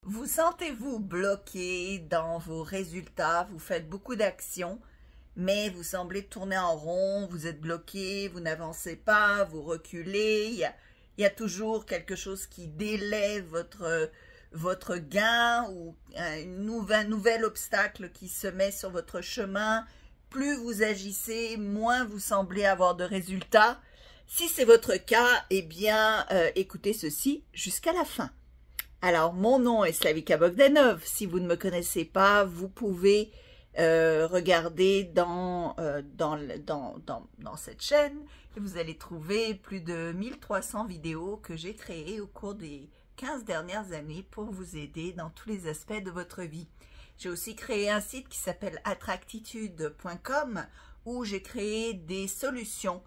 Vous sentez-vous bloqué dans vos résultats, vous faites beaucoup d'actions, mais vous semblez tourner en rond, vous êtes bloqué, vous n'avancez pas, vous reculez, il y a toujours quelque chose qui délaie votre gain ou un nouvel obstacle qui se met sur votre chemin. Plus vous agissez, moins vous semblez avoir de résultats. Si c'est votre cas, eh bien, écoutez ceci jusqu'à la fin. Alors, mon nom est Slavika Bogdanov. Si vous ne me connaissez pas, vous pouvez regarder dans cette chaîne et vous allez trouver plus de 1300 vidéos que j'ai créées au cours des 15 dernières années pour vous aider dans tous les aspects de votre vie. J'ai aussi créé un site qui s'appelle attractitude.com où j'ai créé des solutions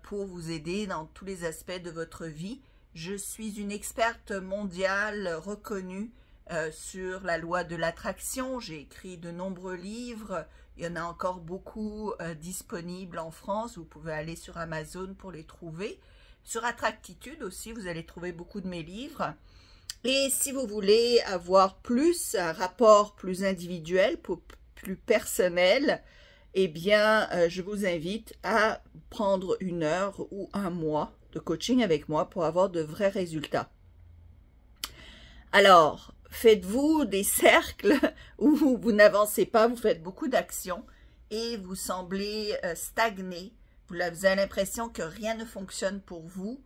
pour vous aider dans tous les aspects de votre vie. Je suis une experte mondiale reconnue sur la loi de l'attraction. J'ai écrit de nombreux livres. Il y en a encore beaucoup disponibles en France. Vous pouvez aller sur Amazon pour les trouver. Sur Attractitude aussi, vous allez trouver beaucoup de mes livres. Et si vous voulez avoir un rapport plus individuel, plus personnel, eh bien, je vous invite à prendre 1 heure ou 1 mois de coaching avec moi pour avoir de vrais résultats. Alors, faites-vous des cercles où vous n'avancez pas, vous faites beaucoup d'actions et vous semblez stagner. Vous avez l'impression que rien ne fonctionne pour vous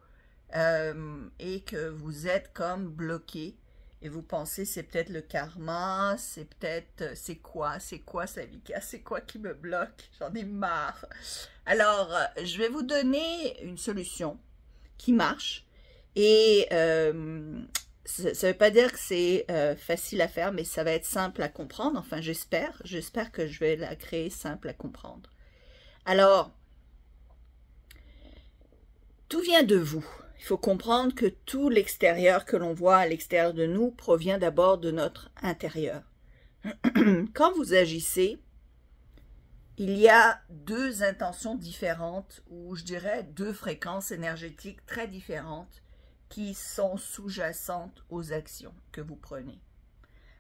et que vous êtes comme bloqué. Et vous pensez, c'est peut-être le karma, c'est peut-être, c'est quoi Slavika, c'est quoi qui me bloque? J'en ai marre. Alors, je vais vous donner une solution qui marche. Et ça ne veut pas dire que c'est facile à faire, mais ça va être simple à comprendre. Enfin, j'espère que je vais la créer simple à comprendre. Alors, tout vient de vous. Il faut comprendre que tout l'extérieur que l'on voit à l'extérieur de nous provient d'abord de notre intérieur. Quand vous agissez, il y a 2 intentions différentes, ou je dirais 2 fréquences énergétiques très différentes qui sont sous-jacentes aux actions que vous prenez.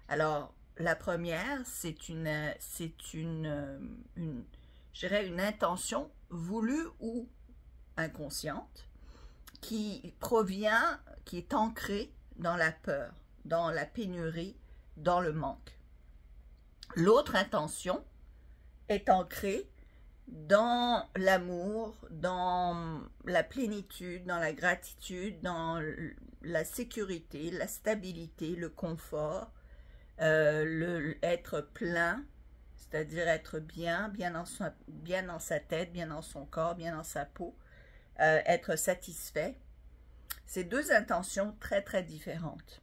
Alors, la première, c'est une intention voulue ou inconsciente, qui est ancrée dans la peur, dans la pénurie, dans le manque. L'autre intention est ancrée dans l'amour, dans la plénitude, dans la gratitude, dans la sécurité, la stabilité, le confort, être plein, c'est-à-dire être bien dans sa tête, bien dans son corps, bien dans sa peau, être satisfait. C'est 2 intentions très très différentes.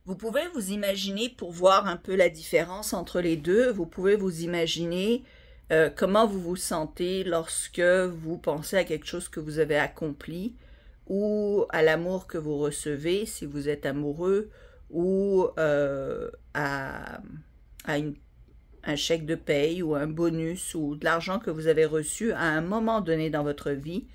Vous pouvez vous imaginer, pour voir un peu la différence entre les deux, vous pouvez vous imaginer comment vous vous sentez lorsque vous pensez à quelque chose que vous avez accompli ou à l'amour que vous recevez si vous êtes amoureux ou à un chèque de paye ou un bonus ou de l'argent que vous avez reçu à un moment donné dans votre vie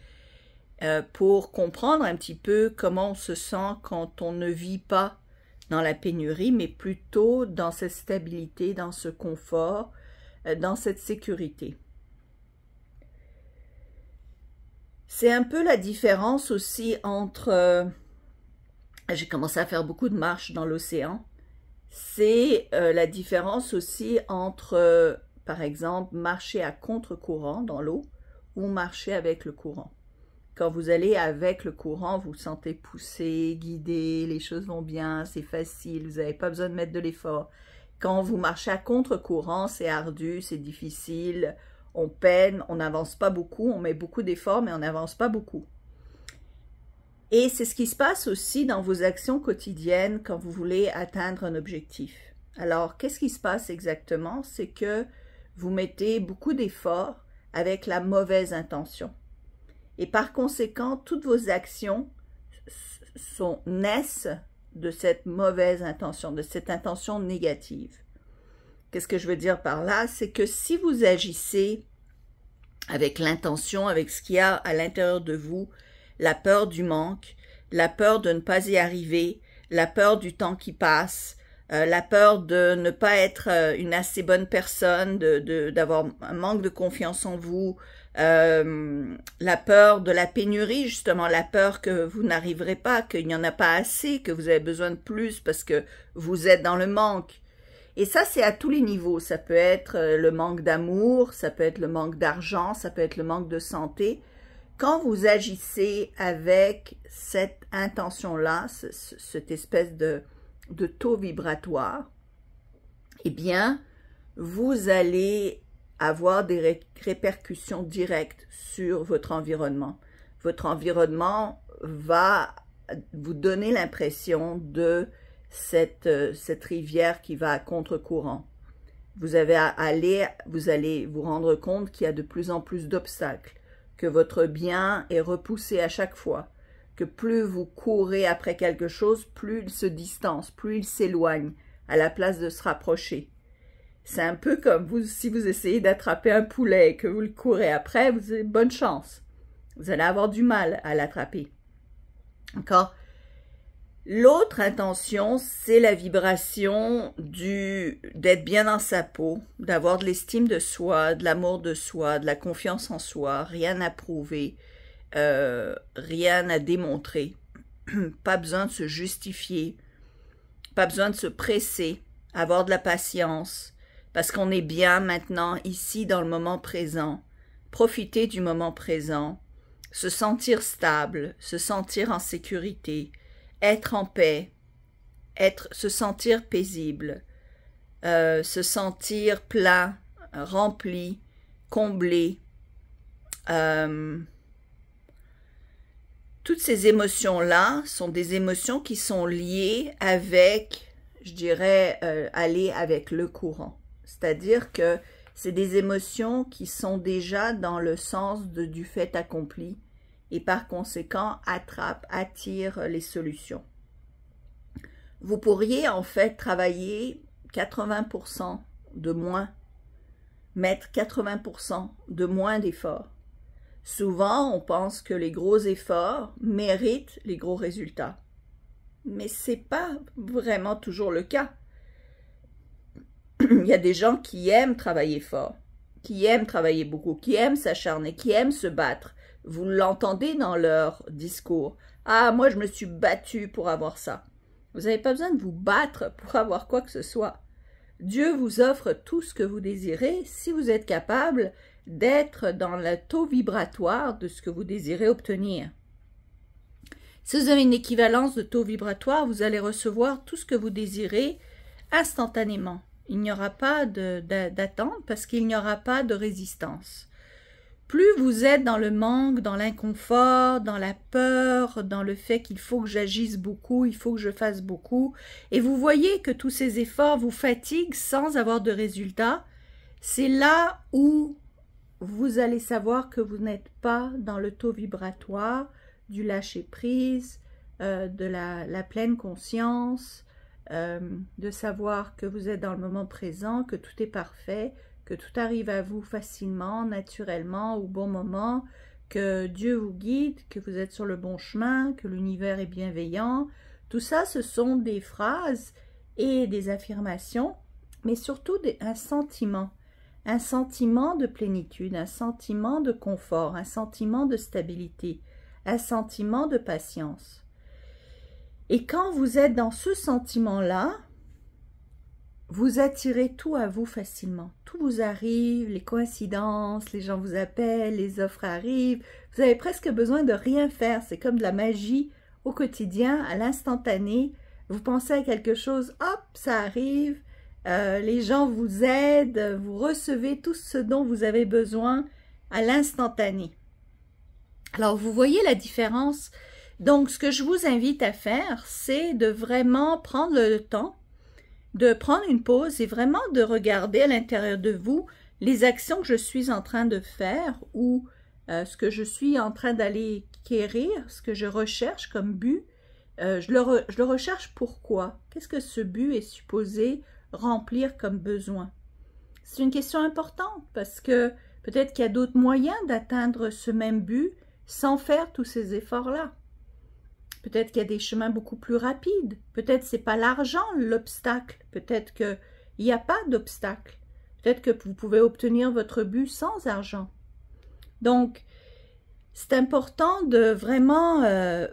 pour comprendre un petit peu comment on se sent quand on ne vit pas dans la pénurie, mais plutôt dans cette stabilité, dans ce confort, dans cette sécurité. C'est un peu la différence aussi entre... j'ai commencé à faire beaucoup de marches dans l'océan. C'est la différence aussi entre, par exemple, marcher à contre-courant dans l'eau ou marcher avec le courant. Quand vous allez avec le courant, vous vous sentez poussé, guidé, les choses vont bien, c'est facile, vous n'avez pas besoin de mettre de l'effort. Quand vous marchez à contre-courant, c'est ardu, c'est difficile, on peine, on n'avance pas beaucoup, on met beaucoup d'efforts, mais on n'avance pas beaucoup. Et c'est ce qui se passe aussi dans vos actions quotidiennes quand vous voulez atteindre un objectif. Alors, qu'est-ce qui se passe exactement? C'est que vous mettez beaucoup d'efforts avec la mauvaise intention. Et par conséquent, toutes vos actions naissent de cette mauvaise intention, de cette intention négative. Qu'est-ce que je veux dire par là? C'est que si vous agissez avec l'intention, avec ce qu'il y a à l'intérieur de vous, la peur du manque, la peur de ne pas y arriver, la peur du temps qui passe, la peur de ne pas être une assez bonne personne, d'avoir un manque de confiance en vous, la peur de la pénurie, justement, la peur que vous n'arriverez pas, qu'il n'y en a pas assez, que vous avez besoin de plus parce que vous êtes dans le manque. Et ça, c'est à tous les niveaux. Ça peut être le manque d'amour, ça peut être le manque d'argent, ça peut être le manque de santé. Quand vous agissez avec cette intention-là, cette espèce de taux vibratoire, eh bien, vous allez avoir des répercussions directes sur votre environnement. Votre environnement va vous donner l'impression de cette rivière qui va à contre-courant. Vous allez vous rendre compte qu'il y a de plus en plus d'obstacles, que votre bien est repoussé à chaque fois, que plus vous courez après quelque chose, plus il se distance, plus il s'éloigne, à la place de se rapprocher. C'est un peu comme si vous essayez d'attraper un poulet et que vous le courez après, vous avez bonne chance. Vous allez avoir du mal à l'attraper. Encore. L'autre intention, c'est la vibration d'être bien dans sa peau, d'avoir de l'estime de soi, de l'amour de soi, de la confiance en soi, rien à prouver, rien à démontrer, pas besoin de se justifier, pas besoin de se presser, avoir de la patience, parce qu'on est bien maintenant, ici, dans le moment présent, profiter du moment présent, se sentir stable, se sentir en sécurité, être en paix, se sentir paisible, se sentir plein, rempli, comblé. Toutes ces émotions-là sont des émotions qui sont liées avec, je dirais, aller avec le courant. C'est-à-dire que c'est des émotions qui sont déjà dans le sens du fait accompli et par conséquent attirent les solutions. Vous pourriez en fait travailler 80% de moins, mettre 80% de moins d'efforts. Souvent, on pense que les gros efforts méritent les gros résultats. Mais ce n'est pas vraiment toujours le cas. Il y a des gens qui aiment travailler fort, qui aiment travailler beaucoup, qui aiment s'acharner, qui aiment se battre. Vous l'entendez dans leur discours. « Ah, moi, je me suis battu pour avoir ça. » Vous n'avez pas besoin de vous battre pour avoir quoi que ce soit. Dieu vous offre tout ce que vous désirez si vous êtes capable d'être dans le taux vibratoire de ce que vous désirez obtenir. Si vous avez une équivalence de taux vibratoire, vous allez recevoir tout ce que vous désirez instantanément. Il n'y aura pas d'attente parce qu'il n'y aura pas de résistance. Plus vous êtes dans le manque, dans l'inconfort, dans la peur, dans le fait qu'il faut que j'agisse beaucoup, il faut que je fasse beaucoup, et vous voyez que tous ces efforts vous fatiguent sans avoir de résultat, c'est là où vous allez savoir que vous n'êtes pas dans le taux vibratoire du lâcher-prise, de la pleine conscience, de savoir que vous êtes dans le moment présent, que tout est parfait, que tout arrive à vous facilement, naturellement, au bon moment, que Dieu vous guide, que vous êtes sur le bon chemin, que l'univers est bienveillant. Tout ça, ce sont des phrases et des affirmations, mais surtout un sentiment de plénitude, un sentiment de confort, un sentiment de stabilité, un sentiment de patience. Et quand vous êtes dans ce sentiment-là, vous attirez tout à vous facilement. Tout vous arrive, les coïncidences, les gens vous appellent, les offres arrivent. Vous avez presque besoin de rien faire. C'est comme de la magie au quotidien, à l'instantané. Vous pensez à quelque chose, hop, ça arrive. Les gens vous aident, vous recevez tout ce dont vous avez besoin à l'instantané. Alors, vous voyez la différence. Donc, ce que je vous invite à faire, c'est de vraiment prendre le temps de prendre une pause et vraiment de regarder à l'intérieur de vous les actions que je suis en train de faire ou ce que je suis en train d'aller quérir, ce que je recherche comme but. Je le recherche pourquoi? Qu'est-ce que ce but est supposé remplir comme besoin? C'est une question importante parce que peut-être qu'il y a d'autres moyens d'atteindre ce même but sans faire tous ces efforts-là. Peut-être qu'il y a des chemins beaucoup plus rapides. Peut-être que ce n'est pas l'argent l'obstacle. Peut-être qu'il n'y a pas d'obstacle. Peut-être que vous pouvez obtenir votre but sans argent. Donc, c'est important de vraiment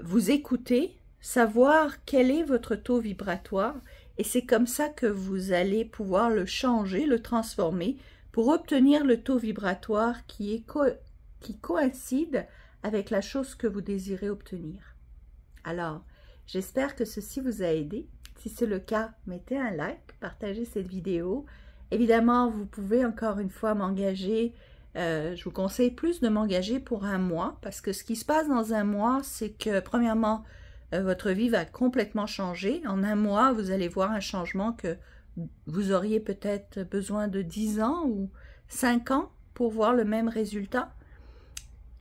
vous écouter, savoir quel est votre taux vibratoire et c'est comme ça que vous allez pouvoir le changer, le transformer pour obtenir le taux vibratoire qui coïncide avec la chose que vous désirez obtenir. Alors, j'espère que ceci vous a aidé. Si c'est le cas, mettez un like, partagez cette vidéo. Évidemment, vous pouvez encore une fois m'engager. Je vous conseille plus de m'engager pour un mois parce que ce qui se passe dans un mois, c'est que premièrement, votre vie va complètement changer. En un mois, vous allez voir un changement que vous auriez peut-être besoin de 10 ans ou 5 ans pour voir le même résultat.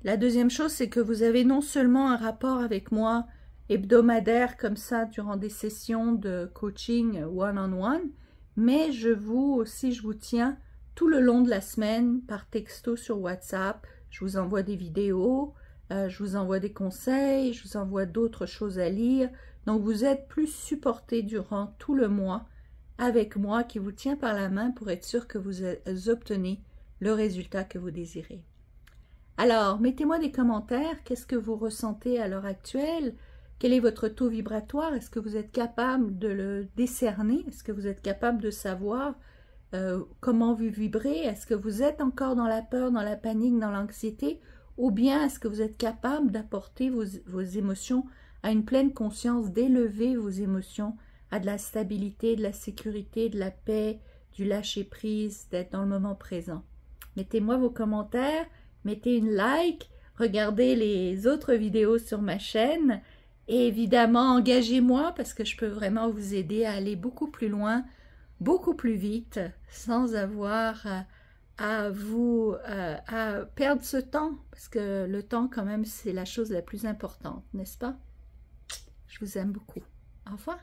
La deuxième chose, c'est que vous avez non seulement un rapport avec moi hebdomadaire comme ça durant des sessions de coaching one-on-one, mais je vous tiens tout le long de la semaine par texto sur WhatsApp. Je vous envoie des vidéos, je vous envoie des conseils, je vous envoie d'autres choses à lire. Donc vous êtes plus supporté durant tout le mois avec moi qui vous tient par la main pour être sûr que vous obtenez le résultat que vous désirez. Alors, mettez-moi des commentaires. Qu'est-ce que vous ressentez à l'heure actuelle? Quel est votre taux vibratoire? Est-ce que vous êtes capable de le décerner? Est-ce que vous êtes capable de savoir comment vous vibrez? Est-ce que vous êtes encore dans la peur, dans la panique, dans l'anxiété? Ou bien est-ce que vous êtes capable d'apporter vos émotions à une pleine conscience, d'élever vos émotions à de la stabilité, de la sécurité, de la paix, du lâcher-prise, d'être dans le moment présent? Mettez-moi vos commentaires, mettez une like, regardez les autres vidéos sur ma chaîne et évidemment engagez-moi parce que je peux vraiment vous aider à aller beaucoup plus loin, beaucoup plus vite, sans avoir à perdre ce temps, parce que le temps quand même c'est la chose la plus importante, n'est-ce pas? Je vous aime beaucoup. Au revoir.